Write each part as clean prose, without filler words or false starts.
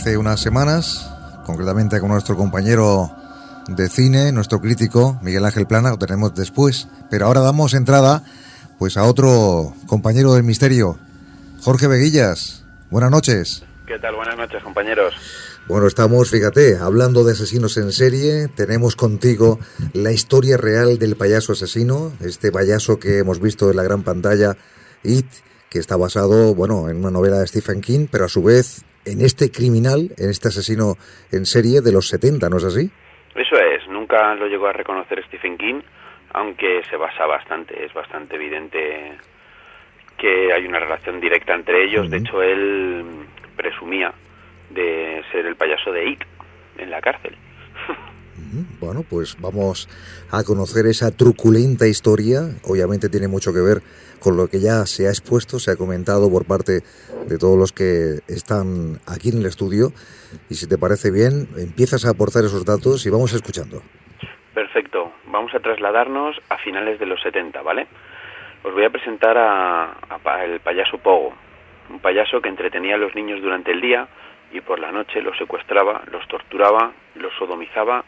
hace unas semanas, concretamente con nuestro compañero de cine, nuestro crítico Miguel Ángel Plana, lo tenemos después, pero ahora damos entrada pues a otro compañero del misterio, Jorge Veguillas. Buenas noches. ¿Qué tal? Buenas noches, compañeros. Bueno, estamos, fíjate, hablando de asesinos en serie. Tenemos contigo la historia real del payaso asesino, este payaso que hemos visto en la gran pantalla, It, que está basado, bueno, en una novela de Stephen King, pero a su vez en este criminal, en este asesino en serie de los 70, ¿no es así? Eso es, nunca lo llegó a reconocer Stephen King, aunque se basa bastante, es bastante evidente que hay una relación directa entre ellos. Uh-huh. De hecho, él presumía de ser el payaso de It en la cárcel. Bueno, pues vamos a conocer esa truculenta historia. Obviamente tiene mucho que ver con lo que ya se ha expuesto, se ha comentado por parte de todos los que están aquí en el estudio. Y si te parece bien, empiezas a aportar esos datos y vamos escuchando. Perfecto, vamos a trasladarnos a finales de los 70, ¿vale? Os voy a presentar al payaso Pogo, un payaso que entretenía a los niños durante el día y por la noche los secuestraba, los torturaba, los sodomizaba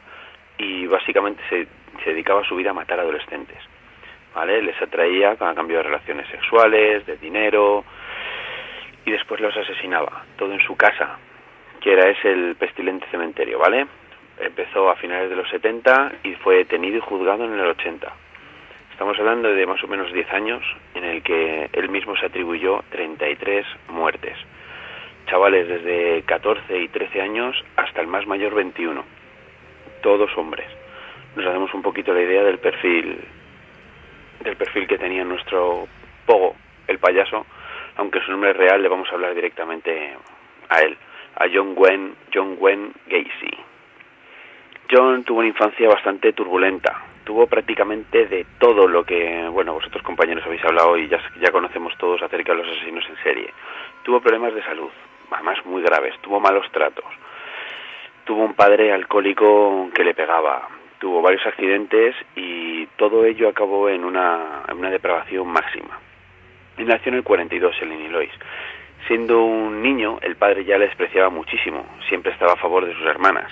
y básicamente se dedicaba a su vida a matar adolescentes, ¿vale? Les atraía a cambio de relaciones sexuales, de dinero, y después los asesinaba, todo en su casa, que es el pestilente cementerio, ¿vale? Empezó a finales de los 70 y fue detenido y juzgado en el 80. Estamos hablando de más o menos 10 años en el que él mismo se atribuyó 33 muertes. Chavales desde 14 y 13 años hasta el más mayor 21. Todos hombres. Nos hacemos un poquito la idea del perfil que tenía nuestro Pogo, el payaso, aunque su nombre real le vamos a hablar directamente a él, a John Wayne Gacy. John tuvo una infancia bastante turbulenta. Tuvo prácticamente de todo lo que, bueno, vosotros compañeros habéis hablado y ya conocemos todos acerca de los asesinos en serie. Tuvo problemas de salud, además muy graves, tuvo malos tratos. Tuvo un padre alcohólico que le pegaba, tuvo varios accidentes y todo ello acabó en una depravación máxima. Él nació en el 42 en Illinois. Siendo un niño, el padre ya le despreciaba muchísimo, siempre estaba a favor de sus hermanas.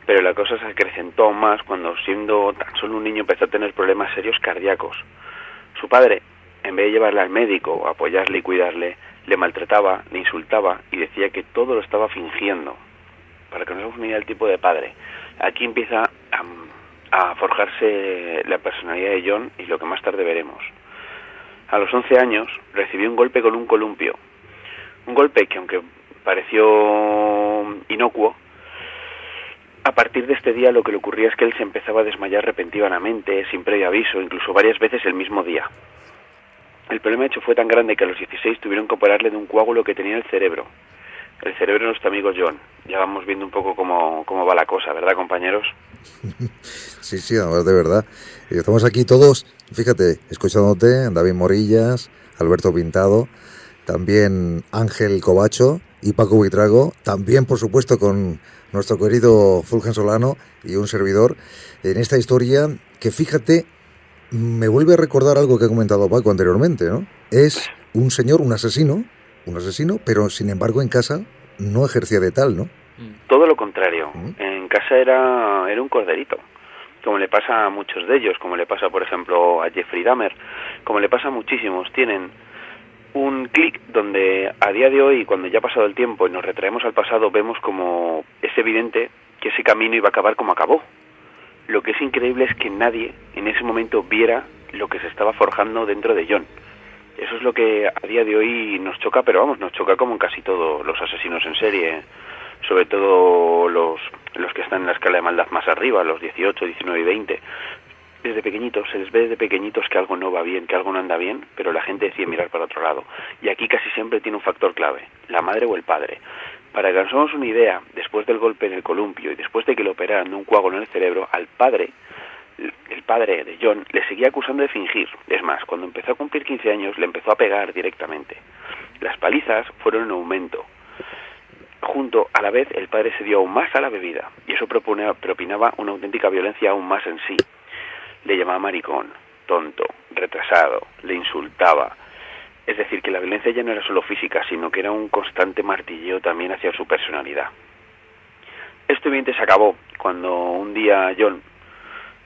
Pero la cosa se acrecentó aún más cuando, siendo tan solo un niño, empezó a tener problemas serios cardíacos. Su padre, en vez de llevarle al médico, apoyarle y cuidarle, le maltrataba, le insultaba y decía que todo lo estaba fingiendo. Para que nos hagamos una idea del tipo de padre. Aquí empieza a forjarse la personalidad de John y lo que más tarde veremos. A los 11 años recibió un golpe con un columpio. Un golpe que, aunque pareció inocuo, a partir de este día lo que le ocurría es que él se empezaba a desmayar repentinamente, sin previo aviso, incluso varias veces el mismo día. El problema, de hecho, fue tan grande que a los 16 tuvieron que operarle de un coágulo que tenía en el cerebro de nuestro amigo John. Ya vamos viendo un poco cómo va la cosa, ¿verdad, compañeros? Sí, además de verdad. Y estamos aquí todos, fíjate, escuchándote, David Morillas, Alberto Pintado, también Ángel Covacho y Paco Buitrago, también, por supuesto, con nuestro querido Fulgen Solano y un servidor, en esta historia que, fíjate, me vuelve a recordar algo que ha comentado Paco anteriormente, ¿no? Es un señor, un asesino, pero sin embargo en casa no ejercía de tal, ¿no? Todo lo contrario. En casa era un corderito, como le pasa a muchos de ellos, como le pasa, por ejemplo, a Jeffrey Dahmer, como le pasa a muchísimos. Tienen un clic donde a día de hoy, cuando ya ha pasado el tiempo y nos retraemos al pasado, vemos como es evidente que ese camino iba a acabar como acabó. Lo que es increíble es que nadie en ese momento viera lo que se estaba forjando dentro de John. Eso es lo que a día de hoy nos choca, pero vamos, nos choca como en casi todos los asesinos en serie, sobre todo los que están en la escala de maldad más arriba, los 18, 19 y 20. Desde pequeñitos, se les ve desde pequeñitos que algo no va bien, que algo no anda bien, pero la gente decide mirar para otro lado. Y aquí casi siempre tiene un factor clave, la madre o el padre. Para que nos hagamos una idea, después del golpe en el columpio y después de que le operaran de un coágulo en el cerebro, al padre, el padre de John, le seguía acusando de fingir. Es más, cuando empezó a cumplir 15 años, le empezó a pegar directamente. Las palizas fueron en aumento. Junto a la vez, el padre se dio aún más a la bebida, y eso propinaba una auténtica violencia aún más en sí. Le llamaba maricón, tonto, retrasado, le insultaba. Es decir, que la violencia ya no era solo física, sino que era un constante martilleo también hacia su personalidad. Este ambiente se acabó cuando un día John,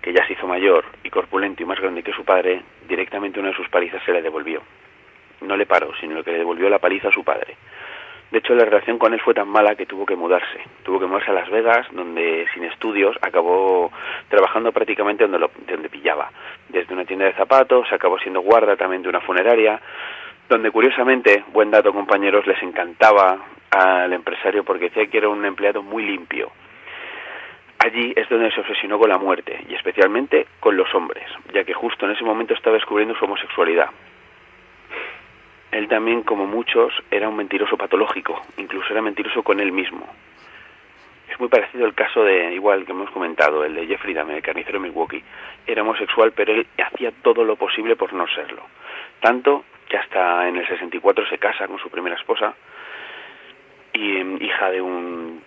que ya se hizo mayor y corpulento y más grande que su padre, directamente una de sus palizas se le devolvió. No le paró, sino que le devolvió la paliza a su padre. De hecho, la relación con él fue tan mala que tuvo que mudarse. Tuvo que mudarse a Las Vegas, donde sin estudios acabó trabajando prácticamente donde pillaba. Desde una tienda de zapatos, acabó siendo guarda también de una funeraria, donde curiosamente, buen dato compañeros, les encantaba al empresario porque decía que era un empleado muy limpio. Allí es donde se obsesionó con la muerte, y especialmente con los hombres, ya que justo en ese momento estaba descubriendo su homosexualidad. Él también, como muchos, era un mentiroso patológico, incluso era mentiroso con él mismo. Es muy parecido al caso de, igual que hemos comentado, el de Jeffrey Dahmer, el carnicero de Milwaukee. Era homosexual, pero él hacía todo lo posible por no serlo. Tanto que hasta en el 64 se casa con su primera esposa, y hija de un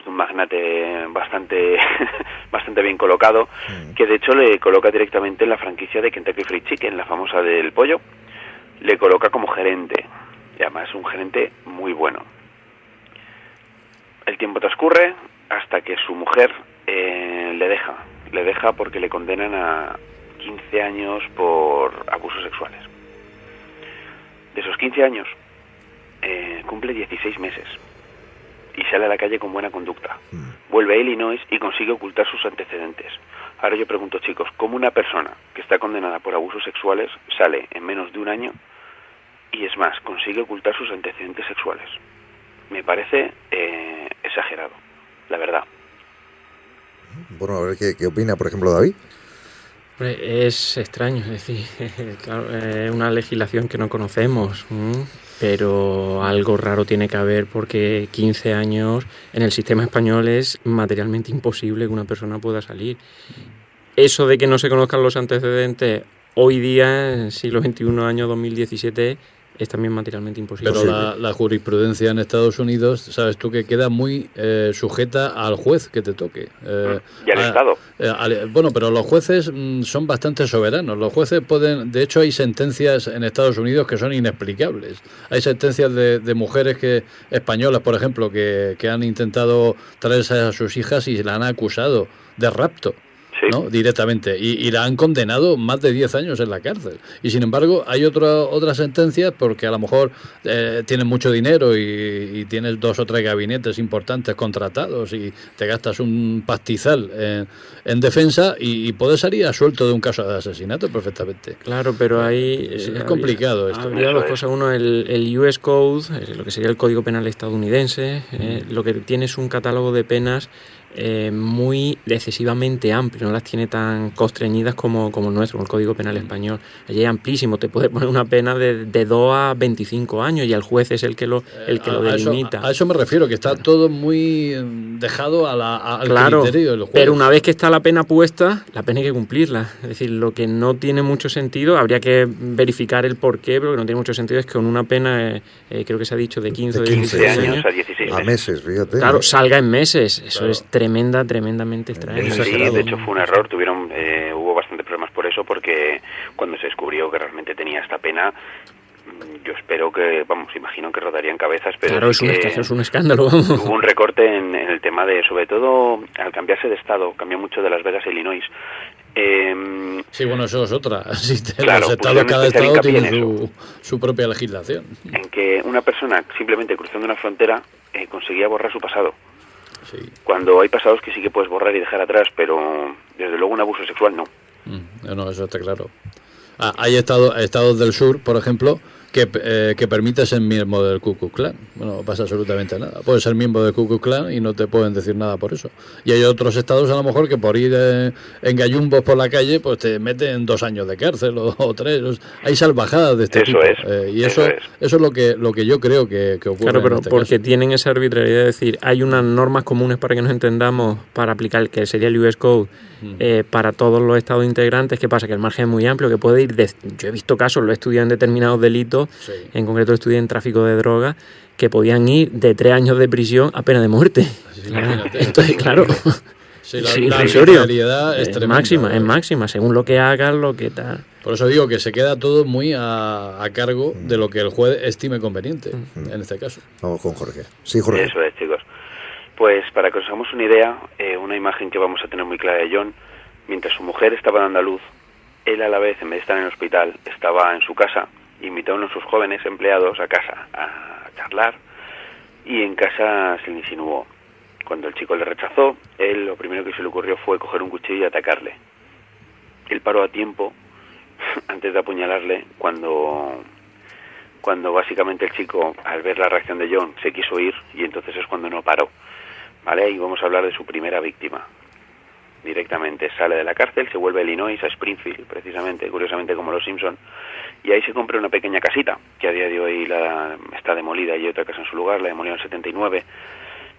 magnate bastante bien colocado, que de hecho le coloca directamente en la franquicia de Kentucky Fried Chicken, la famosa del pollo. Le coloca como gerente, y además es un gerente muy bueno. El tiempo transcurre hasta que su mujer le deja porque le condenan a 15 años por abusos sexuales. De esos 15 años, cumple 16 meses y sale a la calle con buena conducta. Vuelve a Illinois y consigue ocultar sus antecedentes. Ahora yo pregunto, chicos, ¿cómo una persona que está condenada por abusos sexuales sale en menos de un año y, es más, consigue ocultar sus antecedentes sexuales? Me parece exagerado, la verdad. Bueno, a ver qué opina, por ejemplo, David. Es extraño, es decir, claro, es una legislación que no conocemos, pero algo raro tiene que haber porque 15 años en el sistema español es materialmente imposible que una persona pueda salir. Eso de que no se conozcan los antecedentes hoy día, en siglo XXI, año 2017, es también materialmente imposible. Pero la jurisprudencia en Estados Unidos, sabes tú que queda muy sujeta al juez que te toque. Y al Estado. Bueno, pero los jueces son bastante soberanos. Los jueces pueden... De hecho, hay sentencias en Estados Unidos que son inexplicables. Hay sentencias de mujeres españolas, por ejemplo, que han intentado traerse a sus hijas y la han acusado de rapto. ¿No? Directamente, y la han condenado más de 10 años en la cárcel. Y sin embargo hay otras sentencias porque a lo mejor tienes mucho dinero y tienes 2 o 3 gabinetes importantes contratados y te gastas un pastizal en defensa y puedes salir absuelto de un caso de asesinato perfectamente. Claro, pero ahí es complicado esto. Habría dos cosas. Uno, el US Code, lo que sería el Código Penal estadounidense, lo que tiene es un catálogo de penas muy excesivamente amplio, no las tiene tan constreñidas como el nuestro, como el Código Penal español. Allí es amplísimo, te puede poner una pena de 2 a 25 años y el juez es el que lo delimita. A eso me refiero, que está todo muy dejado al criterio del juez. Pero una vez que está la pena puesta, la pena hay que cumplirla. Es decir, lo que no tiene mucho sentido, habría que verificar el porqué, pero lo que no tiene mucho sentido es que con una pena, creo que se ha dicho de 15 o 16 años a 16 meses, fíjate. Claro, salga en meses. Eso es tremendamente extraño. Sí, de hecho fue un error, hubo bastantes problemas por eso, porque cuando se descubrió que realmente tenía esta pena, yo espero que, imagino que rodarían cabezas, pero claro, es un escándalo. Hubo un recorte en el tema de, sobre todo, al cambiarse de estado, cambió mucho de Las Vegas a Illinois. Sí, bueno, eso es otra. Claro, cada estado tiene su propia legislación. En que una persona, simplemente cruzando una frontera, conseguía borrar su pasado. Sí. Cuando hay pasados que sí que puedes borrar y dejar atrás, pero desde luego un abuso sexual no. No, eso está claro. Hay estados del sur, por ejemplo, que permite ser miembro del Ku Klux Klan. Bueno, no pasa absolutamente nada. Puedes ser miembro del Ku Klux Klan y no te pueden decir nada por eso. Y hay otros estados, a lo mejor, que por ir en gallumbos por la calle, pues te meten 2 años de cárcel o 3. Hay salvajadas de este tipo. Y eso es lo que yo creo que ocurre. Claro, pero en este porque caso. tienen esa arbitrariedad de decir, hay unas normas comunes para que nos entendamos, para aplicar, que sería el US Code, para todos los estados integrantes. ¿Qué pasa? Que el margen es muy amplio, que puede ir yo he visto casos, lo he estudiado en determinados delitos, sí. En concreto estudié en tráfico de drogas, que podían ir de 3 años de prisión a pena de muerte. Sí, entonces, claro, sí, la arbitrariedad es tremenda, es máxima, según lo que hagan, lo que tal. Por eso digo que se queda todo muy a cargo de lo que el juez estime conveniente, en este caso. Vamos con Jorge. Sí, Jorge. Eso es, chicos. Pues para que os hagamos una idea, una imagen que vamos a tener muy clara de John, mientras su mujer estaba dando a luz, él a la vez, en vez de estar en el hospital, estaba en su casa, invitó a uno de sus jóvenes empleados a casa a charlar, y en casa se le insinuó. Cuando el chico le rechazó, él lo primero que se le ocurrió fue coger un cuchillo y atacarle. Él paró a tiempo, antes de apuñalarle, cuando básicamente el chico, al ver la reacción de John, se quiso ir, y entonces es cuando no paró. ¿Vale? Y vamos a hablar de su primera víctima. Directamente sale de la cárcel, se vuelve a Illinois, a Springfield, precisamente, curiosamente como los Simpson, y ahí se compra una pequeña casita, que a día de hoy está demolida, y hay otra casa en su lugar, la demolió en el 79,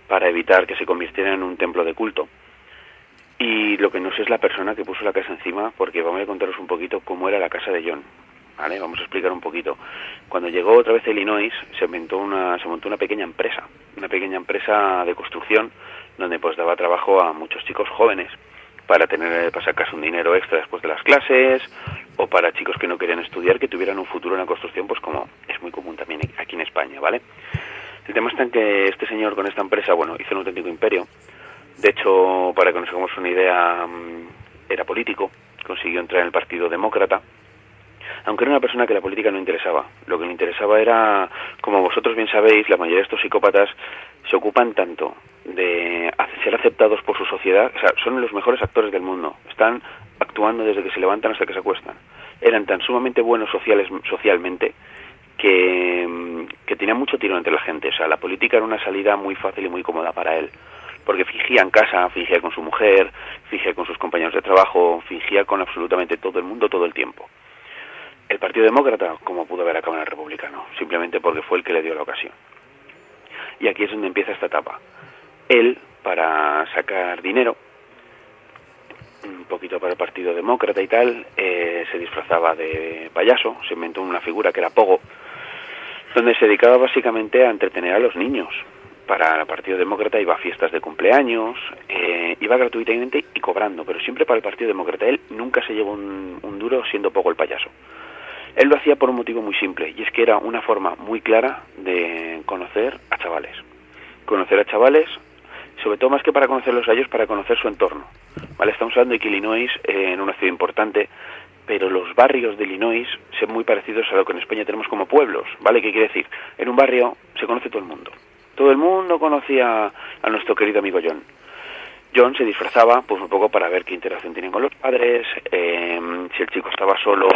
para evitar que se convirtiera en un templo de culto. Y lo que no sé es la persona que puso la casa encima, porque vamos a contaros un poquito cómo era la casa de John. ¿Vale? Vamos a explicar un poquito. Cuando llegó otra vez a Illinois, se montó una pequeña empresa de construcción, donde pues daba trabajo a muchos chicos jóvenes para sacarse un dinero extra después de las clases, o para chicos que no querían estudiar, que tuvieran un futuro en la construcción, pues como es muy común también aquí en España, ¿vale? El tema está en que este señor con esta empresa, bueno, hizo un auténtico imperio. De hecho, para que nos hagamos una idea, era político, consiguió entrar en el Partido Demócrata, aunque era una persona que la política no interesaba. Lo que le interesaba era, como vosotros bien sabéis, la mayoría de estos psicópatas se ocupan tanto de ser aceptados por su sociedad, o sea, son los mejores actores del mundo, están actuando desde que se levantan hasta que se acuestan. Eran tan sumamente buenos socialmente que tenían mucho tiro entre la gente. O sea, la política era una salida muy fácil y muy cómoda para él, porque fingía en casa, fingía con su mujer, fingía con sus compañeros de trabajo, fingía con absolutamente todo el mundo todo el tiempo. El Partido Demócrata, ¿cómo pudo haber acabado en el Republicano? Simplemente porque fue el que le dio la ocasión. Y aquí es donde empieza esta etapa. Él, para sacar dinero, un poquito para el Partido Demócrata y tal, se disfrazaba de payaso, se inventó una figura que era Pogo, donde se dedicaba básicamente a entretener a los niños. Para el Partido Demócrata iba a fiestas de cumpleaños, iba gratuitamente y cobrando, pero siempre para el Partido Demócrata. Él nunca se llevó un duro siendo Pogo el payaso. Él lo hacía por un motivo muy simple, y es que era una forma muy clara de conocer a chavales. Conocer a chavales, sobre todo más que para conocerlos a ellos, para conocer su entorno. ¿Vale? Estamos hablando de que Illinois, en una ciudad importante, pero los barrios de Illinois son muy parecidos a lo que en España tenemos como pueblos, ¿vale? ¿Qué quiere decir? En un barrio se conoce todo el mundo. Todo el mundo conocía a nuestro querido amigo John. John se disfrazaba, pues un poco para ver qué interacción tienen con los padres, si el chico estaba solo,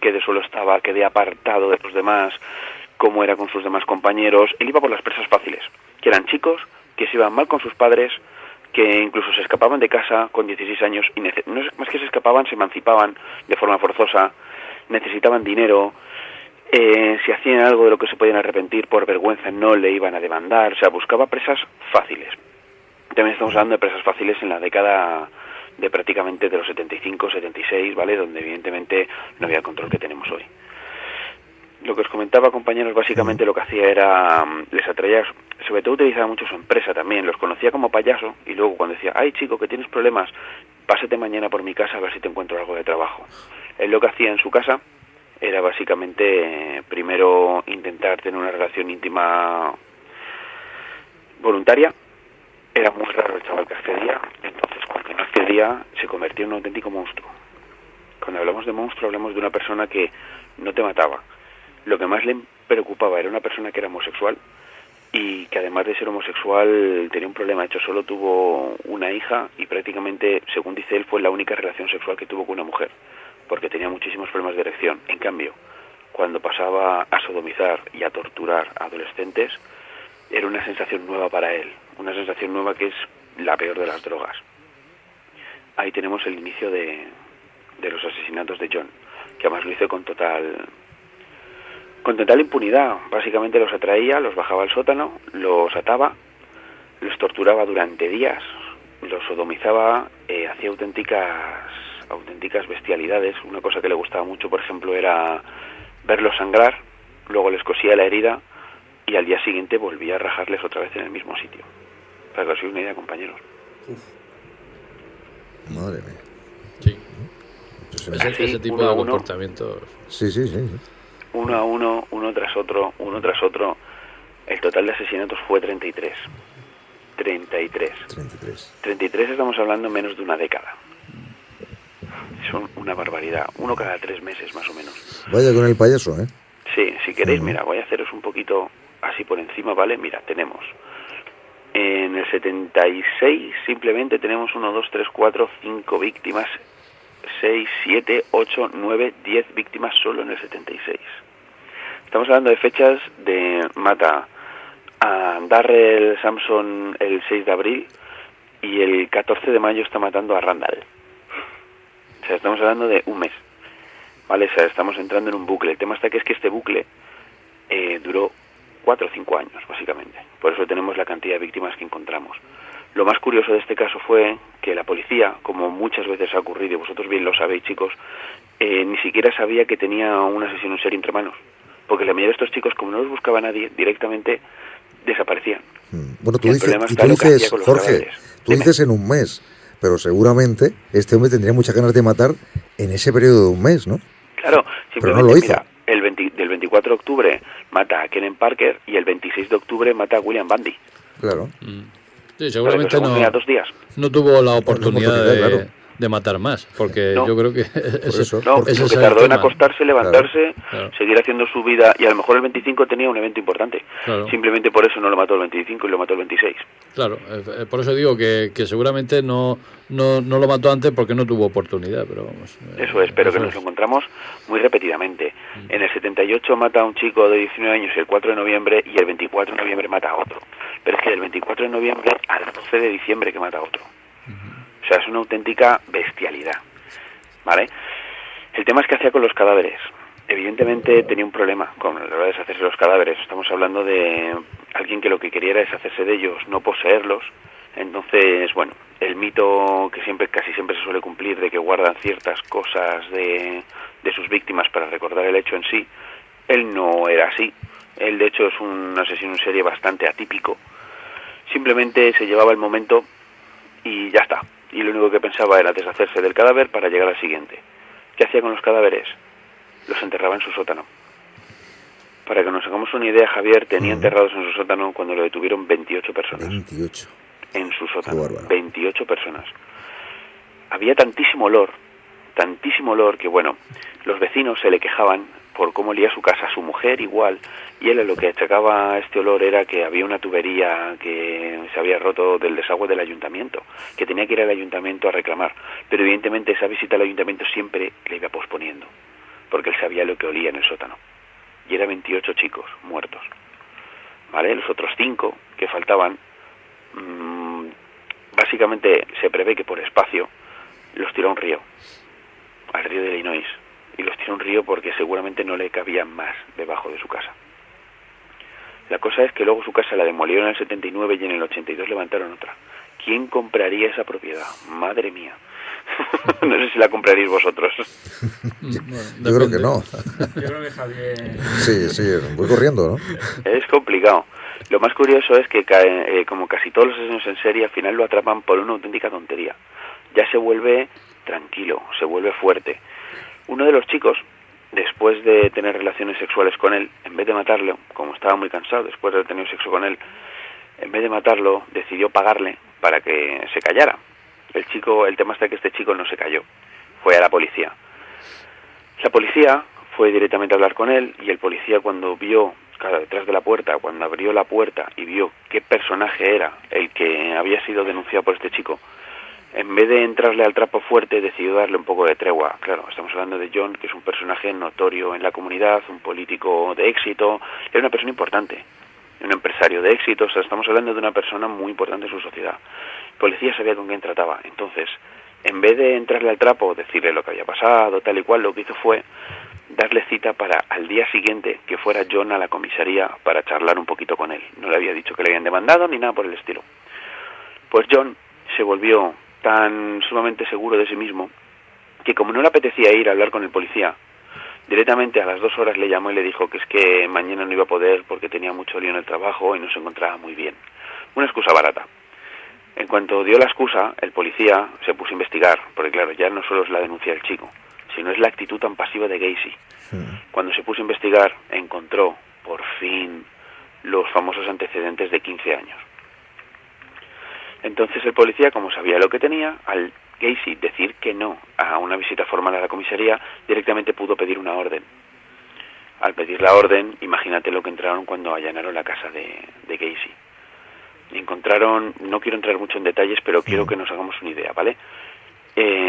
qué de solo estaba, qué de apartado de los demás, cómo era con sus demás compañeros. Él iba por las presas fáciles, que eran chicos que se iban mal con sus padres, que incluso se escapaban de casa con 16 años, y no es más que se escapaban, se emancipaban de forma forzosa, necesitaban dinero, si hacían algo de lo que se podían arrepentir por vergüenza no le iban a demandar, o sea, buscaba presas fáciles. También estamos hablando de presas fáciles en la década de prácticamente de los 75, 76, ¿vale? Donde evidentemente no había el control que tenemos hoy. Lo que os comentaba, compañeros, básicamente lo que hacía era, les atraía, sobre todo utilizaba mucho su empresa también, los conocía como payaso, y luego cuando decía, ay chico, que tienes problemas, pásate mañana por mi casa a ver si te encuentro algo de trabajo. Él lo que hacía en su casa era básicamente, primero intentar tener una relación íntima voluntaria. Era muy raro el chaval que accedía, entonces cuando no accedía se convertía en un auténtico monstruo. Cuando hablamos de monstruo hablamos de una persona que no te mataba. Lo que más le preocupaba era una persona que era homosexual, y que además de ser homosexual tenía un problema. De hecho, solo tuvo una hija, y prácticamente, según dice él, fue la única relación sexual que tuvo con una mujer, porque tenía muchísimos problemas de erección. En cambio, cuando pasaba a sodomizar y a torturar a adolescentes, era una sensación nueva para él, una sensación nueva que es la peor de las drogas. Ahí tenemos el inicio de los asesinatos de John, que además lo hizo con total impunidad. Básicamente los atraía, los bajaba al sótano, los ataba, los torturaba durante días, los sodomizaba, hacía auténticas bestialidades. Una cosa que le gustaba mucho, por ejemplo, era verlos sangrar, luego les cosía la herida y al día siguiente volvía a rajarles otra vez en el mismo sitio. Para que os hagáis una idea, compañeros. Madre mía. Sí. Así, ese tipo de comportamientos. Sí. Uno a uno, uno tras otro. El total de asesinatos fue 33. 33. 33. 33 estamos hablando menos de una década. Son una barbaridad. 1 cada 3 meses, más o menos. Vaya con el payaso, ¿eh? Sí, si queréis, mira, voy a haceros un poquito así por encima, ¿vale? Mira, tenemos... En el 76 simplemente tenemos 1, 2, 3, 4, 5 víctimas, 6, 7, 8, 9, 10 víctimas solo en el 76. Estamos hablando de fechas de mata a Darrell Sampson el 6 de abril y el 14 de mayo está matando a Randall. O sea, estamos hablando de un mes, ¿vale? O sea, estamos entrando en un bucle. El tema está que es que este bucle duró 4 o 5 años, básicamente. Por eso tenemos la cantidad de víctimas que encontramos. Lo más curioso de este caso fue que la policía, como muchas veces ha ocurrido, y vosotros bien lo sabéis, chicos, ni siquiera sabía que tenía un asesino en serie entre manos. Porque la mayoría de estos chicos, como no los buscaba nadie, directamente desaparecían. Bueno, tú dices, Jorge, tú dices en un mes, pero seguramente este hombre tendría muchas ganas de matar en ese periodo de un mes, ¿no? Claro, simplemente, pero no lo hizo. Mira, del 24 de octubre mata a Kenneth Parker y el 26 de octubre mata a William Bundy. Claro. Sí, seguramente vale, 2 días. No tuvo la oportunidad claro. de matar más, porque no. yo creo que porque tardó en acostarse, levantarse, claro. Seguir haciendo su vida, y a lo mejor el 25 tenía un evento importante. Claro. Simplemente por eso no lo mató el 25 y lo mató el 26. Claro, por eso digo que seguramente no lo mató antes porque no tuvo oportunidad, pero vamos. Eso es, pero que nos lo encontramos muy repetidamente. En el 78 mata a un chico de 19 años el 4 de noviembre y el 24 de noviembre mata a otro. Pero es que del 24 de noviembre al 12 de diciembre que mata a otro. O sea, es una auténtica bestialidad, ¿vale? El tema es que hacía con los cadáveres. Evidentemente tenía un problema con la hora de deshacerse de los cadáveres. Estamos hablando de alguien que lo que quería era deshacerse de ellos, no poseerlos. Entonces, bueno, el mito que casi siempre se suele cumplir de que guardan ciertas cosas de sus víctimas para recordar el hecho en sí, él no era así. Él, de hecho, es un asesino en serie bastante atípico. Simplemente se llevaba el momento y ya está. Y lo único que pensaba era deshacerse del cadáver para llegar al siguiente. ¿Qué hacía con los cadáveres? Los enterraba en su sótano. Para que nos hagamos una idea, Javier tenía enterrados en su sótano cuando lo detuvieron 28 personas. 28. En su sótano. 28 personas. Había tantísimo olor que, bueno, los vecinos se le quejaban por cómo olía su casa, su mujer igual, y él lo que achacaba a este olor era que había una tubería que se había roto del desagüe del ayuntamiento, que tenía que ir al ayuntamiento a reclamar, pero evidentemente esa visita al ayuntamiento siempre le iba posponiendo, porque él sabía lo que olía en el sótano, y era 28 chicos muertos, ¿vale? Los otros 5 que faltaban, básicamente se prevé que por espacio los tiró a un río, al río de Illinois, y los tiró a un río porque seguramente no le cabían más debajo de su casa. La cosa es que luego su casa la demolieron en el 79 y en el 82 levantaron otra. ¿Quién compraría esa propiedad? Madre mía. No sé si la compraríais vosotros. Yo creo que no. Yo creo que Javier... Sí, voy corriendo, ¿no? Es complicado. Lo más curioso es que como casi todos los asesinos en serie, al final lo atrapan por una auténtica tontería. Ya se vuelve tranquilo, se vuelve fuerte. Uno de los chicos, después de tener relaciones sexuales con él, en vez de matarlo, como estaba muy cansado después de tener sexo con él, en vez de matarlo, decidió pagarle para que se callara. El tema está que este chico no se calló, fue a la policía. La policía fue directamente a hablar con él, y el policía, cuando vio, detrás de la puerta, cuando abrió la puerta y vio qué personaje era el que había sido denunciado por este chico, en vez de entrarle al trapo fuerte, decidió darle un poco de tregua. Claro, estamos hablando de John, que es un personaje notorio en la comunidad, un político de éxito, era una persona importante, un empresario de éxito, o sea, estamos hablando de una persona muy importante en su sociedad. El policía sabía con quién trataba, entonces, en vez de entrarle al trapo, decirle lo que había pasado, tal y cual, lo que hizo fue darle cita para al día siguiente que fuera John a la comisaría para charlar un poquito con él. No le había dicho que le habían demandado ni nada por el estilo. Pues John se volvió tan sumamente seguro de sí mismo que, como no le apetecía ir a hablar con el policía, directamente a las 2 horas le llamó y le dijo que es que mañana no iba a poder porque tenía mucho lío en el trabajo y no se encontraba muy bien. Una excusa barata. En cuanto dio la excusa, el policía se puso a investigar, porque claro, ya no solo es la denuncia del chico, sino es la actitud tan pasiva de Gacy. Cuando se puso a investigar, encontró, por fin, los famosos antecedentes de 15 años. Entonces el policía, como sabía lo que tenía, al Gacy decir que no a una visita formal a la comisaría, directamente pudo pedir una orden. Al pedir la orden, imagínate lo que entraron cuando allanaron la casa de Gacy. Encontraron, no quiero entrar mucho en detalles, pero quiero que nos hagamos una idea, ¿vale?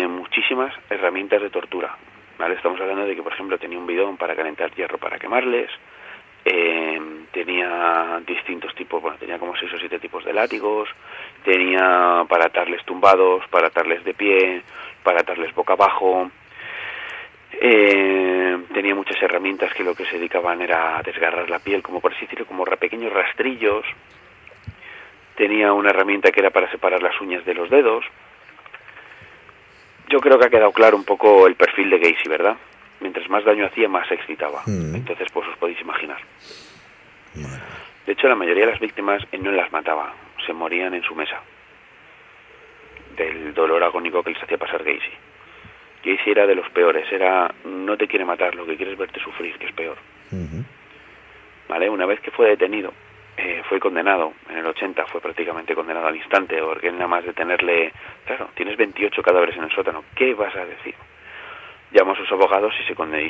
Muchísimas herramientas de tortura, ¿vale? Estamos hablando de que, por ejemplo, tenía un bidón para calentar hierro para quemarles, tenía distintos tipos, bueno, tenía como 6 o 7 tipos de látigos, tenía para atarles tumbados, para atarles de pie, para atarles boca abajo, tenía muchas herramientas que lo que se dedicaban era a desgarrar la piel, como por así decirlo, como pequeños rastrillos. Tenía una herramienta que era para separar las uñas de los dedos. Yo creo que ha quedado claro un poco el perfil de Gacy, ¿verdad? Mientras más daño hacía, más se excitaba. Entonces, pues os podéis imaginar. De hecho, la mayoría de las víctimas él no las mataba, se morían en su mesa del dolor agónico que les hacía pasar Gacy. Gacy era de los peores, era no te quiere matar, lo que quiere es verte sufrir, que es peor. ¿Vale? Una vez que fue detenido, fue condenado, en el 80 fue prácticamente condenado al instante, porque él nada más de tenerle, claro, tienes 28 cadáveres en el sótano, ¿qué vas a decir? Llamó a sus abogados y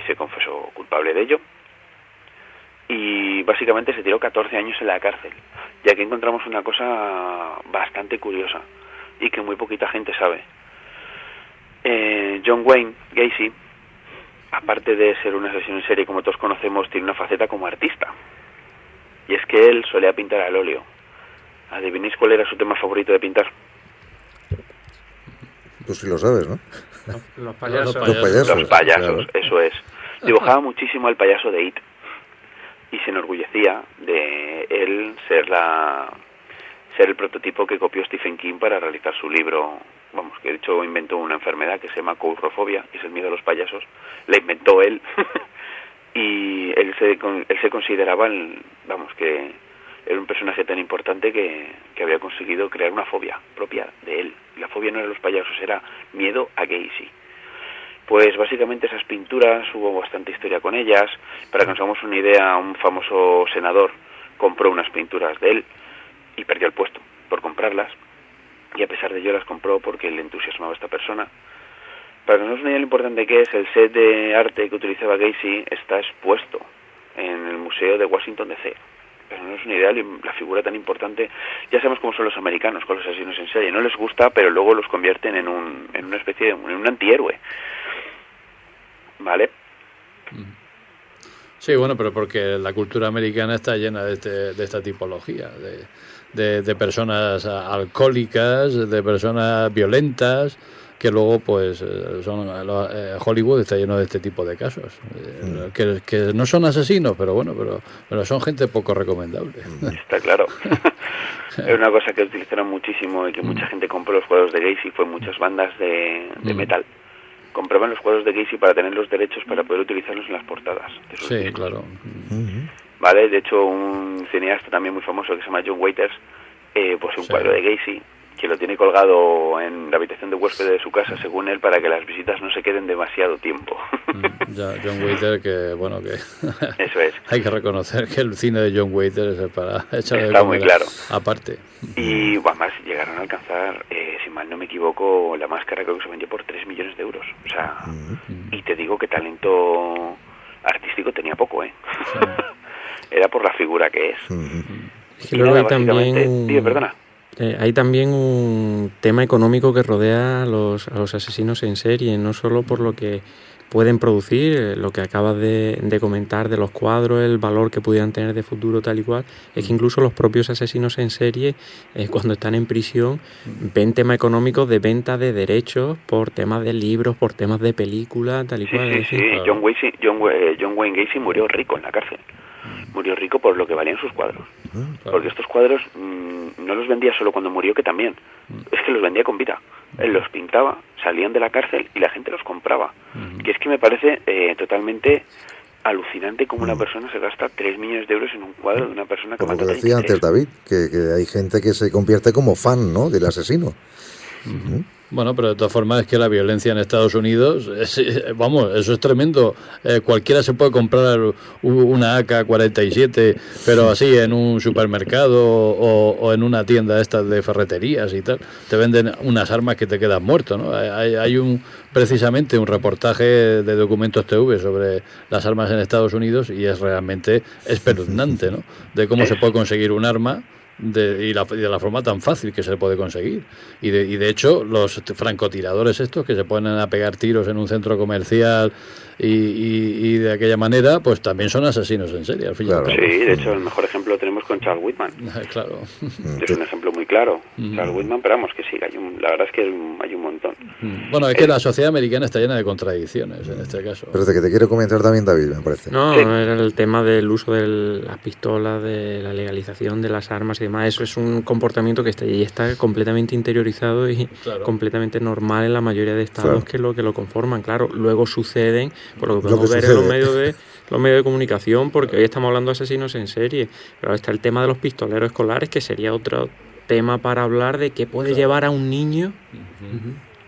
se confesó culpable de ello. Y básicamente se tiró 14 años en la cárcel. Y aquí encontramos una cosa bastante curiosa y que muy poquita gente sabe. John Wayne Gacy, aparte de ser un asesino en serie como todos conocemos, tiene una faceta como artista. Y es que él solía pintar al óleo. ¿Adivináis cuál era su tema favorito de pintar? Pues si lo sabes, ¿no? Los payasos. Los payasos, claro. Eso es. Dibujaba muchísimo al payaso de It. Y se enorgullecía de él ser el prototipo que copió Stephen King para realizar su libro. Vamos, que de hecho inventó una enfermedad que se llama coulrofobia, que es el miedo a los payasos. La inventó él. Y él se consideraba, que era un personaje tan importante que había conseguido crear una fobia propia de él. La fobia no era los payasos, era miedo a Gacy. Pues básicamente esas pinturas, hubo bastante historia con ellas. Para que nos hagamos una idea, un famoso senador compró unas pinturas de él y perdió el puesto por comprarlas. Y a pesar de ello las compró porque le entusiasmaba a esta persona. Para que nos hagamos una idea lo importante que es, el set de arte que utilizaba Gacy está expuesto en el Museo de Washington DC. Pero no es una idea, la figura tan importante. Ya sabemos cómo son los americanos con los asesinos en serie. No les gusta, pero luego los convierten en una especie de un antihéroe. ¿Vale? Sí, bueno, pero porque la cultura americana está llena de esta tipología, de personas alcohólicas, de personas violentas, que luego pues Hollywood está lleno de este tipo de casos, que no son asesinos, pero bueno, pero son gente poco recomendable. Está claro. Es una cosa que utilizaron muchísimo y que mucha gente compró los cuadros de Gacy, fue muchas bandas de metal. Compraban los cuadros de Gacy para tener los derechos para poder utilizarlos en las portadas de sus discos. Claro. Vale, de hecho un cineasta también muy famoso que se llama John Waters posee un cuadro de Gacy que lo tiene colgado en la habitación de huésped de su casa, según él, para que las visitas no se queden demasiado tiempo. John Waters, que bueno, que eso es. Hay que reconocer que el cine de John Waters es para echarle está muy claro. Aparte. Y además llegaron a alcanzar, si mal no me equivoco, la máscara creo que se vendió por 3 millones de euros. O sea, y te digo que talento artístico tenía poco, ¿eh? Sí. Era por la figura que es. Es que luego hay también... Dime, perdona. Hay también un tema económico que rodea a los asesinos en serie, no solo por lo que pueden producir, lo que acabas de comentar de los cuadros, el valor que pudieran tener de futuro tal y cual, es que incluso los propios asesinos en serie, cuando están en prisión, ven temas económicos de venta de derechos por temas de libros, por temas de películas, tal y cual. Sí. John Wayne Gacy murió rico en la cárcel. Murió rico por lo que valían sus cuadros. Porque estos cuadros no los vendía solo cuando murió, que también. Es que los vendía con vida. Él los pintaba, salían de la cárcel y la gente los compraba. Que es que me parece totalmente alucinante cómo una persona se gasta 3 millones de euros en un cuadro de una persona que mató. Como lo decía antes David, que hay gente que se convierte como fan, ¿no?, del asesino. Bueno, pero de todas formas es que la violencia en Estados Unidos, vamos, eso es tremendo. Cualquiera se puede comprar una AK-47, pero así en un supermercado o en una tienda estas de ferreterías y tal, te venden unas armas que te quedas muerto, ¿no? Hay precisamente un reportaje de Documentos TV sobre las armas en Estados Unidos y es realmente espeluznante, ¿no? De cómo se puede conseguir un arma y de la forma tan fácil que se puede conseguir. Y de hecho, los francotiradores estos que se ponen a pegar tiros en un centro comercial y de aquella manera, pues también son asesinos en serie, al fin y al cabo. Sí, de hecho, el mejor ejemplo lo tenemos con Charles Whitman. Claro. Es un ejemplo muy claro. Charles Whitman, pero vamos, que sí, la verdad es que hay un montón. Bueno, es que la sociedad americana está llena de contradicciones en este caso. Pero de que te quiero comentar también, David, me parece. No, era el tema del uso de las pistolas, de la legalización de las armas y demás. Eso es un comportamiento que está completamente interiorizado y completamente normal en la mayoría de estados que lo conforman. Claro, luego suceden, por lo que podemos ver en los medios de comunicación, porque hoy estamos hablando de asesinos en serie, pero está el tema de los pistoleros escolares, que sería otro tema para hablar de qué puede llevar a un niño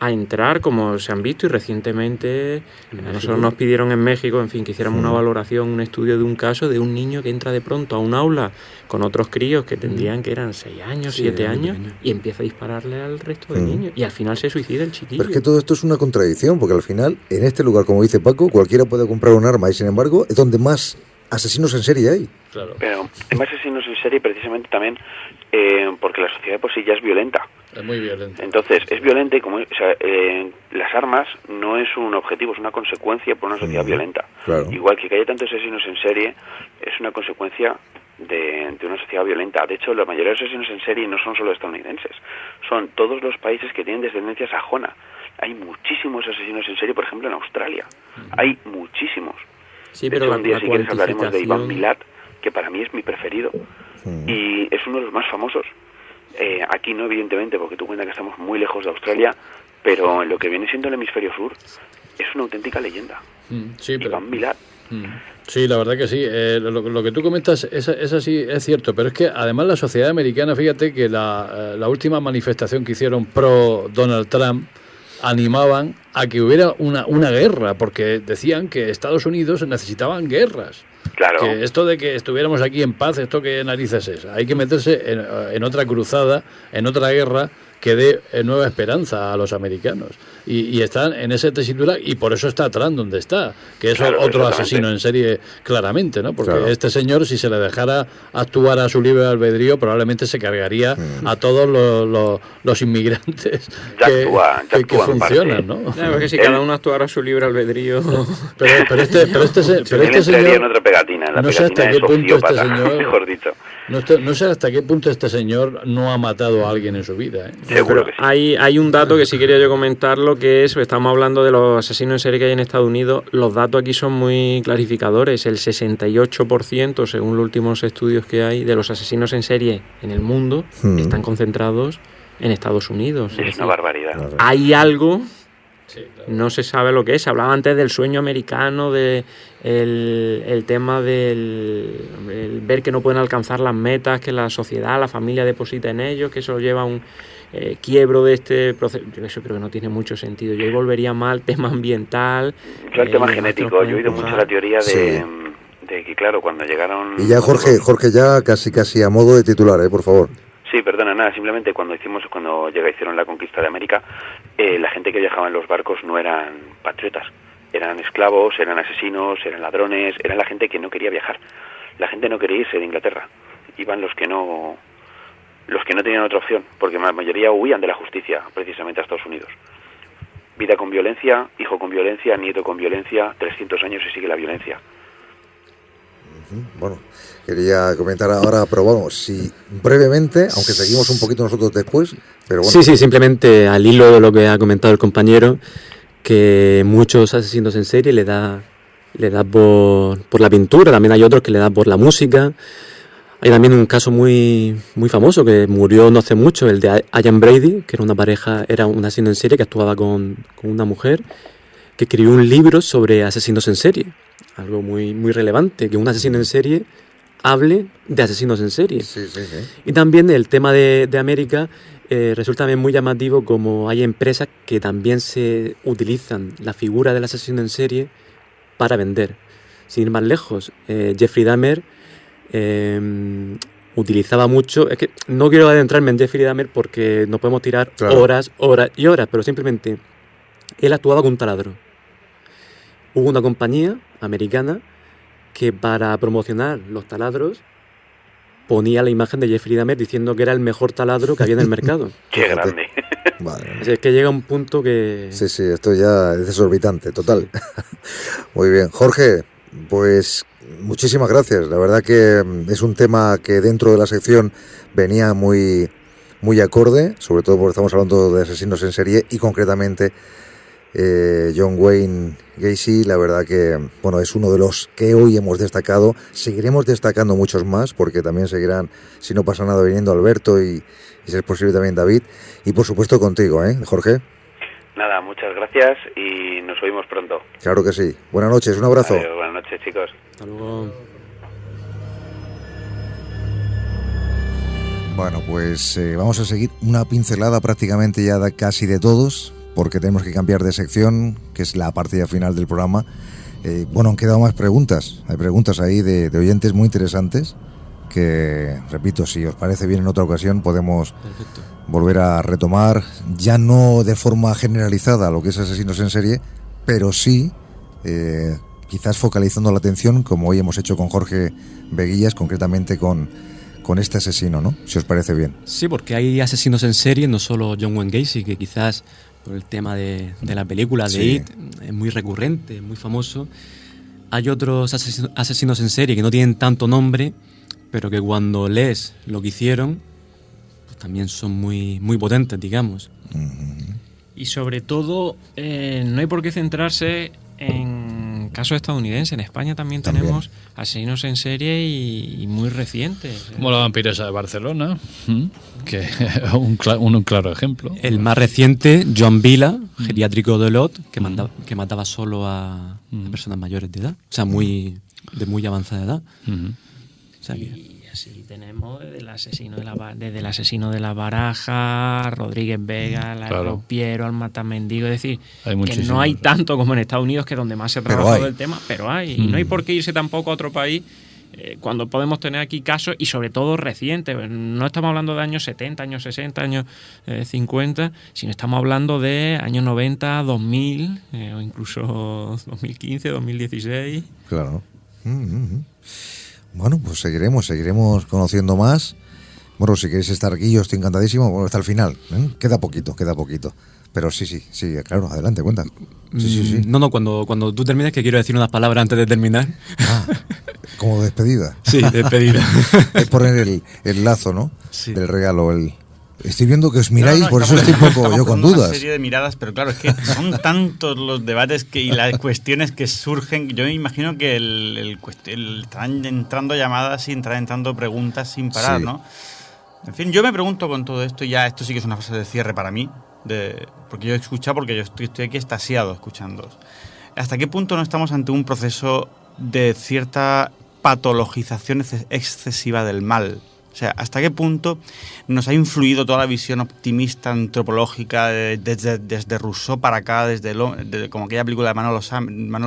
a entrar, como se han visto, y recientemente a nosotros nos pidieron en México, en fin, que hiciéramos una valoración, un estudio de un caso de un niño que entra de pronto a un aula con otros críos que tendrían que eran 6 años, 7 años, y empieza a dispararle al resto de niños, y al final se suicida el chiquillo. Pero es que todo esto es una contradicción, porque al final, en este lugar, como dice Paco, cualquiera puede comprar un arma, y sin embargo, es donde más asesinos en serie hay. Claro. Pero hay más asesinos en serie precisamente también porque la sociedad por sí ya es violenta. Es muy violenta. Entonces, es violenta y las armas no es un objetivo, es una consecuencia por una sociedad violenta. Claro. Igual que haya tantos asesinos en serie, es una consecuencia de una sociedad violenta. De hecho, la mayoría de los asesinos en serie no son solo estadounidenses, son todos los países que tienen descendencia sajona. Hay muchísimos asesinos en serie, por ejemplo, en Australia. Hay muchísimos. Sí, de pero hecho, un día, si quieres, hablaremos de Iván cuantificación... Milat, que para mí es mi preferido. Y es uno de los más famosos. Aquí no, evidentemente, porque tú cuentas que estamos muy lejos de Australia, pero en lo que viene siendo el hemisferio sur, es una auténtica leyenda. Sí, pero... Iván Milat. Sí, la verdad que sí. Lo que tú comentas es así, es cierto, pero es que además la sociedad americana, fíjate que la última manifestación que hicieron pro Donald Trump animaban a que hubiera una guerra, porque decían que Estados Unidos necesitaban guerras. Claro. Que esto de que estuviéramos aquí en paz, esto que narices es. Hay que meterse en otra cruzada, en otra guerra que dé nueva esperanza a los americanos. Y están en esa tesitura y por eso está Trump donde está, que es otro asesino en serie claramente, ¿no? Porque este señor, si se le dejara actuar a su libre albedrío, probablemente se cargaría a todos los inmigrantes que funcionan, ¿no? Claro, que si cada uno actuara a su libre albedrío... Pero este señor... en otra pegatina, en la no sé hasta pegatina qué punto este sociópata, señor... mejor dicho. No sé hasta qué punto este señor no ha matado a alguien en su vida, ¿eh? Seguro que sí. Hay un dato que sí quería yo comentarlo, que es, estamos hablando de los asesinos en serie que hay en Estados Unidos. Los datos aquí son muy clarificadores. El 68%, según los últimos estudios que hay, de los asesinos en serie en el mundo están concentrados en Estados Unidos. Es una barbaridad. Hay algo... No se sabe lo que es. Se hablaba antes del sueño americano, de el tema del el ver que no pueden alcanzar las metas que la sociedad, la familia deposita en ellos, que eso lleva a un quiebro de este proceso. Eso creo que no tiene mucho sentido. Yo ahí volvería más al tema ambiental. Yo al tema genético. Yo he oído mucho la teoría de que, claro, cuando llegaron... Y ya Jorge ya casi a modo de titular, por favor. Sí, perdona, nada, simplemente cuando hicieron la conquista de América, la gente que viajaba en los barcos no eran patriotas, eran esclavos, eran asesinos, eran ladrones, eran la gente que no quería viajar. La gente no quería irse de Inglaterra, iban los que no tenían otra opción, porque la mayoría huían de la justicia, precisamente a Estados Unidos. Vida con violencia, hijo con violencia, nieto con violencia, 300 años y sigue la violencia. Bueno, quería comentar ahora, pero vamos, si brevemente, aunque seguimos un poquito nosotros después, pero bueno. Sí, simplemente al hilo de lo que ha comentado el compañero, que muchos asesinos en serie le da por la pintura, también hay otros que le da por la música. Hay también un caso muy famoso que murió no hace mucho, el de Ian Brady, que era un asesino en serie que actuaba con una mujer, que escribió un libro sobre asesinos en serie. Algo muy relevante, que un asesino en serie hable de asesinos en serie. Sí. Y también el tema de América, resulta también muy llamativo como hay empresas que también se utilizan la figura del asesino en serie para vender. Sin ir más lejos, Jeffrey Dahmer utilizaba mucho... Es que no quiero adentrarme en Jeffrey Dahmer porque nos podemos tirar horas y horas, pero simplemente él actuaba con un taladro. Hubo una compañía americana que para promocionar los taladros ponía la imagen de Jeffrey Dahmer diciendo que era el mejor taladro que había en el mercado. ¡Qué grande! Vale. Es que llega un punto que... Sí, esto ya es desorbitante, total. Muy bien. Jorge, pues muchísimas gracias. La verdad que es un tema que dentro de la sección venía muy, muy acorde, sobre todo porque estamos hablando de asesinos en serie y concretamente John Wayne Gacy. La verdad que bueno, es uno de los que hoy hemos destacado. Seguiremos destacando muchos más porque también seguirán, si no pasa nada, viniendo Alberto y si es posible también David, y por supuesto contigo, Jorge. Nada, muchas gracias y nos oímos pronto. Claro que sí. Buenas noches, un abrazo. Adiós, buenas noches, chicos. Hasta luego. Bueno, pues vamos a seguir una pincelada prácticamente ya casi de todos, porque tenemos que cambiar de sección, que es la parte ya final del programa. Bueno, han quedado más preguntas. Hay preguntas ahí de oyentes muy interesantes que, repito, si os parece bien en otra ocasión podemos volver a retomar, ya no de forma generalizada lo que es asesinos en serie, pero sí quizás focalizando la atención, como hoy hemos hecho con Jorge Veguillas, concretamente con este asesino, ¿no? Si os parece bien. Sí, porque hay asesinos en serie, no solo John Wayne Gacy, que quizás por el tema de la película de It es muy recurrente, muy famoso. Hay otros asesinos en serie que no tienen tanto nombre, pero que cuando lees lo que hicieron, pues también son muy, muy potentes, digamos. Uh-huh. Y sobre todo, no hay por qué centrarse en casos estadounidenses. En España también tenemos asesinos en serie y muy recientes. Como la vampiresa de Barcelona, que es un claro ejemplo. El más reciente, Joan Vila, geriátrico de Olot, que mataba solo a personas mayores de edad, o sea, de muy avanzada edad. O sea, y así tenemos desde el asesino de la Baraja, Rodríguez Vega, el Piero, al Matamendigo. Es decir, que no hay tanto como en Estados Unidos, que es donde más se trabaja del tema, pero hay. Y no hay por qué irse tampoco a otro país cuando podemos tener aquí casos, y sobre todo recientes. No estamos hablando de años 70, años 60, años 50, sino estamos hablando de años 90, 2000, o incluso 2015, 2016. Claro. Bueno, pues seguiremos conociendo más. Bueno, si queréis estar aquí, yo estoy encantadísimo. Bueno, hasta el final, Queda poquito. Pero sí, claro, adelante, cuenta. Sí. No, cuando tú termines, que quiero decir unas palabras antes de terminar. Como despedida. Sí, despedida. Es poner el lazo, ¿no? Sí. Del regalo, Estoy viendo que os miráis, por eso estoy un poco yo con dudas. Una serie de miradas, pero claro, es que son tantos los debates y las cuestiones que surgen. Yo me imagino que están entrando llamadas y están entrando preguntas sin parar, ¿no? En fin, yo me pregunto con todo esto, ya esto sí que es una fase de cierre para mí, porque yo he escuchado, porque yo estoy aquí extasiado escuchándoos. ¿Hasta qué punto no estamos ante un proceso de cierta patologización excesiva del mal? O sea, ¿hasta qué punto nos ha influido toda la visión optimista antropológica desde Rousseau para acá, como aquella película de Manolo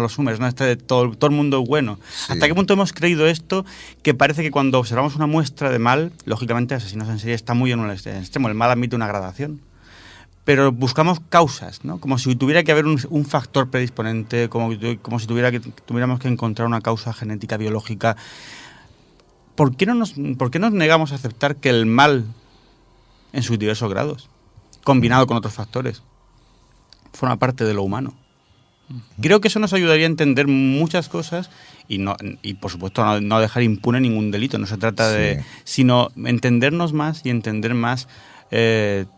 Summers, ¿no? Todo el mundo es bueno. Sí. ¿Hasta qué punto hemos creído esto, que parece que cuando observamos una muestra de mal, lógicamente asesinos en serie está muy en un extremo, el mal admite una gradación, pero buscamos causas, ¿no? Como si tuviera que haber un factor predisponente, como si tuviéramos que encontrar una causa genética, biológica. ¿Por qué nos negamos a aceptar que el mal, en sus diversos grados, combinado con otros factores, forma parte de lo humano? Creo que eso nos ayudaría a entender muchas cosas y por supuesto, no dejar impune ningún delito. No se trata sino entendernos más y entender más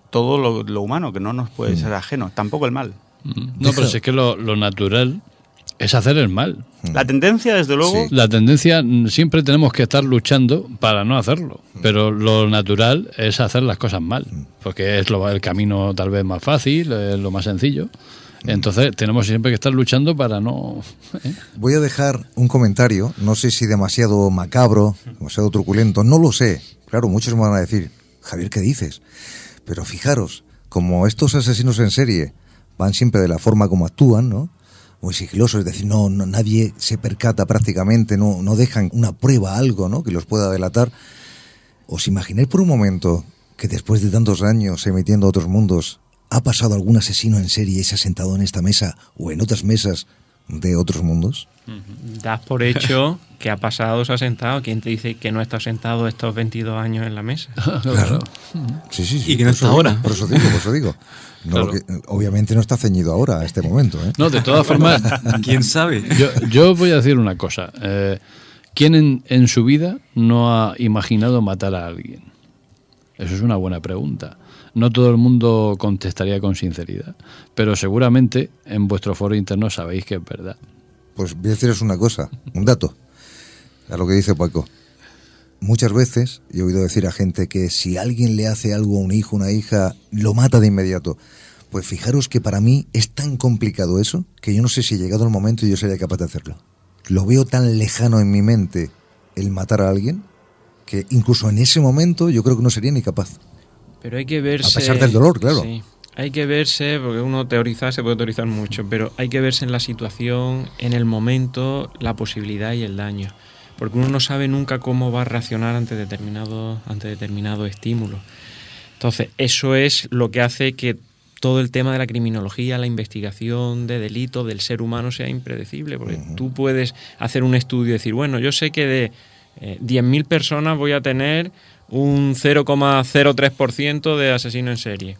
todo lo humano, que no nos puede ser ajeno, tampoco el mal. No, pero si es que lo natural es hacer el mal. La tendencia, desde luego... La tendencia, siempre tenemos que estar luchando para no hacerlo, pero lo natural es hacer las cosas mal, porque es el camino tal vez más fácil, lo más sencillo. Entonces tenemos siempre que estar luchando para no... Voy a dejar un comentario, no sé si demasiado macabro, demasiado truculento, no lo sé. Claro, muchos me van a decir, Javier, ¿qué dices? Pero fijaros, como estos asesinos en serie van siempre de la forma como actúan, ¿no? Muy sigilosos, es decir, no nadie se percata prácticamente, no dejan una prueba, algo, ¿no?, que los pueda delatar. ¿Os imagináis por un momento que después de tantos años emitiendo Otros Mundos, ha pasado algún asesino en serie y se ha sentado en esta mesa o en otras mesas de Otros Mundos? Das por hecho que ha pasado, se ha sentado. ¿Quién te dice que no ha estado sentado estos 22 años en la mesa? Claro. Sí. Y que no está ahora. Por eso digo. No, Claro. obviamente no está ceñido ahora, a este momento, ¿eh? No, de todas formas, ¿Quién sabe? yo voy a decir una cosa. ¿Quién en su vida no ha imaginado matar a alguien? Eso es una buena pregunta. No todo el mundo contestaría con sinceridad, pero seguramente en vuestro foro interno sabéis que es verdad. Pues voy a deciros una cosa, un dato, a lo que dice Paco. Muchas veces he oído decir a gente que si alguien le hace algo a un hijo, una hija, lo mata de inmediato. Pues fijaros que para mí es tan complicado eso que yo no sé si llegado el momento yo sería capaz de hacerlo. Lo veo tan lejano en mi mente el matar a alguien que incluso en ese momento yo creo que no sería ni capaz. Pero hay que verse... A pesar del dolor, claro. Sí. Hay que verse, porque uno se puede teorizar mucho, pero hay que verse en la situación, en el momento, la posibilidad y el daño. Porque uno no sabe nunca cómo va a reaccionar ante determinado estímulo. Entonces, eso es lo que hace que todo el tema de la criminología, la investigación de delitos del ser humano sea impredecible. Porque tú puedes hacer un estudio y decir, bueno, yo sé que de 10.000 personas voy a tener un 0,03% de asesino en serie.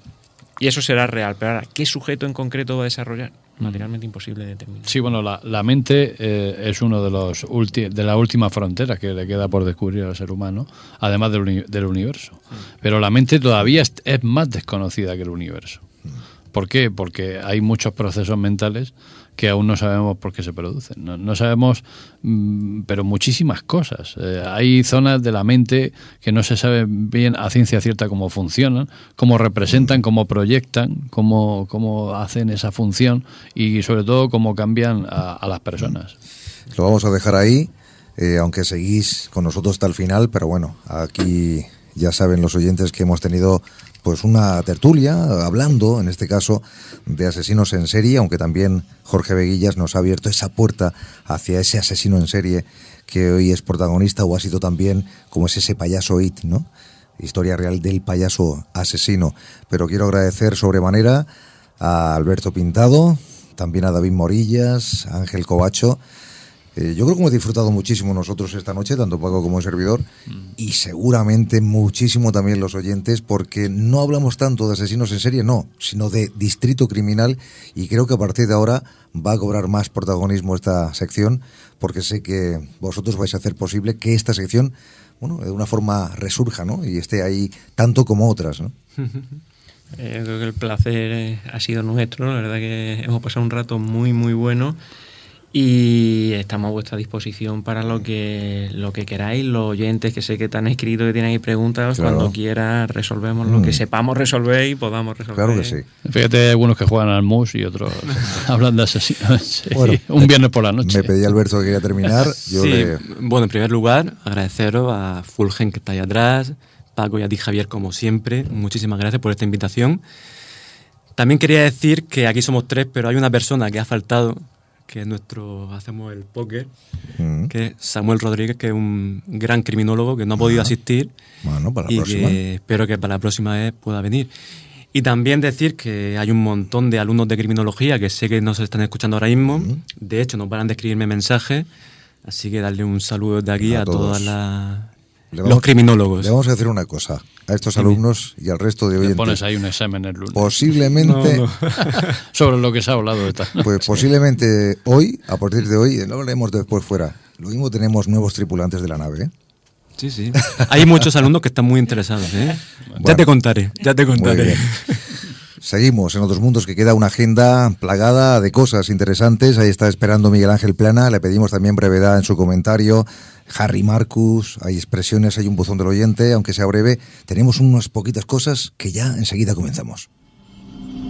Y eso será real. Pero ahora, ¿qué sujeto en concreto va a desarrollar? Materialmente imposible de determinar. Sí, bueno, la mente es uno de las últimas fronteras que le queda por descubrir al ser humano, además del universo. Pero la mente todavía es más desconocida que el universo. ¿Por qué? Porque hay muchos procesos mentales que aún no sabemos por qué se producen. No sabemos, pero muchísimas cosas. Hay zonas de la mente que no se sabe bien a ciencia cierta cómo funcionan, cómo representan, cómo proyectan, cómo hacen esa función y sobre todo cómo cambian a las personas. Lo vamos a dejar ahí, aunque seguís con nosotros hasta el final, pero bueno, aquí ya saben los oyentes que hemos tenido pues una tertulia hablando, en este caso, de asesinos en serie, aunque también Jorge Veguillas nos ha abierto esa puerta hacia ese asesino en serie que hoy es protagonista o ha sido también como es ese payaso It, ¿no? Historia real del payaso asesino. Pero quiero agradecer sobremanera a Alberto Pintado, también a David Morillas, a Ángel Covacho. Yo creo que hemos disfrutado muchísimo nosotros esta noche, tanto Paco como el servidor, y seguramente muchísimo también los oyentes, porque no hablamos tanto de asesinos en serie, no, sino de distrito criminal, y creo que a partir de ahora va a cobrar más protagonismo esta sección, porque sé que vosotros vais a hacer posible que esta sección, bueno, de una forma resurja, ¿no? Y esté ahí tanto como otras, ¿no? Creo que el placer ha sido nuestro, la verdad que hemos pasado un rato muy, muy bueno. Y estamos a vuestra disposición para lo que queráis, los oyentes que sé que te han escrito, que tienen ahí preguntas, claro. Cuando quieras resolvemos lo que sepamos resolver y podamos resolver. Claro que sí. Fíjate, hay algunos que juegan al mus y otros hablan de asesinos. Sí, Bueno, un viernes por la noche. Me pedí a Alberto que quería terminar. Bueno, en primer lugar, agradeceros a Fulgen que está ahí atrás, Paco y a ti, Javier, como siempre. Muchísimas gracias por esta invitación. También quería decir que aquí somos tres, pero hay una persona que ha faltado, que es hacemos el póker, que es Samuel Rodríguez, que es un gran criminólogo que no ha podido asistir. Bueno, para la y próxima. Que espero que para la próxima vez pueda venir. Y también decir que hay un montón de alumnos de criminología que sé que nos están escuchando ahora mismo. De hecho, no paran de escribirme mensajes. Así que darle un saludo de aquí a todos los criminólogos. Le vamos a decir una cosa a estos alumnos y al resto de oyentes. Le pones ahí un examen el lunes. Posiblemente, sobre lo que se ha hablado de tal. pues posiblemente hoy, a partir de hoy, lo hablaremos después fuera. Lo mismo tenemos nuevos tripulantes de la nave, ¿eh? Sí, sí. Hay muchos alumnos que están muy interesados, ¿eh? Bueno, ya te contaré. Muy bien. Seguimos en Otros Mundos, que queda una agenda plagada de cosas interesantes. Ahí está esperando Miguel Ángel Plana. Le pedimos también brevedad en su comentario. Harry Marcus, hay expresiones, hay un buzón del oyente, aunque sea breve. Tenemos unas poquitas cosas que ya enseguida comenzamos.